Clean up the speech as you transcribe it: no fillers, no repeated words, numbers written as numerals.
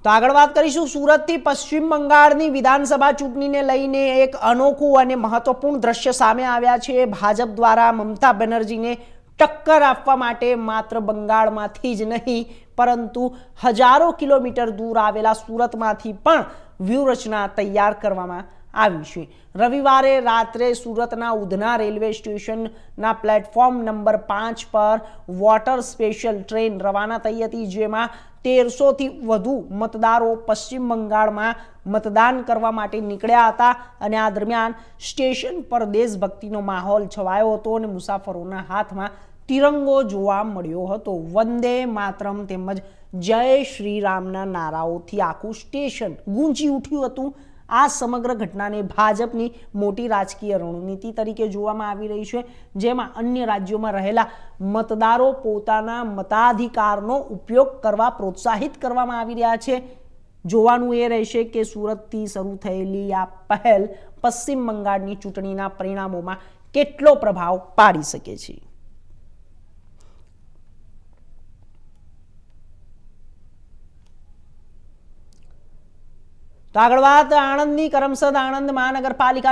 તો આગળ વાત કરીશું સુરતથી પશ્ચિમ બંગાળની વિધાનસભા ચૂંટણીને લઈને એક અનોખું અને મહત્વપૂર્ણ દ્રશ્ય સામે આવ્યા છે। ભાજપ દ્વારા મમતા બેનર્જીને ટક્કર આપવા માટે માત્ર બંગાળમાંથી જ નહીં પરંતુ હજારો કિલોમીટર દૂર આવેલા સુરતમાંથી પણ વ્યૂહરચના તૈયાર કરવામાં આવી છે। રવિવારે રાત્રે સુરતના ઉધના રેલવે સ્ટેશનના પ્લેટફોર્મ નંબર 5 પર વોટર સ્પેશિયલ ટ્રેન રવાના થઈ હતી, જેમાં 1300 થી વધુ મતદારો પશ્ચિમ બંગાળમાં મતદાન કરવા માટે નીકળ્યા હતા અને આ દરમિયાન સ્ટેશન પર દેશભક્તિનો માહોલ છવાયો હતો અને મુસાફરોના હાથમાં તિરંગો જોવા મળ્યો હતો। વંદે માતરમ તેમજ જય શ્રી રામના નારાઓથી આખું સ્ટેશન ગૂંજી ઉઠ્યું હતું। આ સમગ્ર ઘટનાને ભાજપની મોટી રાજકીય રણનીતિ તરીકે જોવામાં આવી રહી છે, જેમાં અન્ય રાજ્યોમાં રહેલા મતદારો પોતાના મતાધિકારનો ઉપયોગ કરવા પ્રોત્સાહિત કરવામાં આવી રહ્યા છે। જોવાનું એ રહેશે કે સુરતથી શરૂ થયેલી આ પહેલ પશ્ચિમ બંગાળની ચૂંટણીના પરિણામોમાં કેટલો પ્રભાવ પાડી શકે છે। તો આગળ વાત આણંદની કરમસદ આણંદ મહાનગરપાલિકા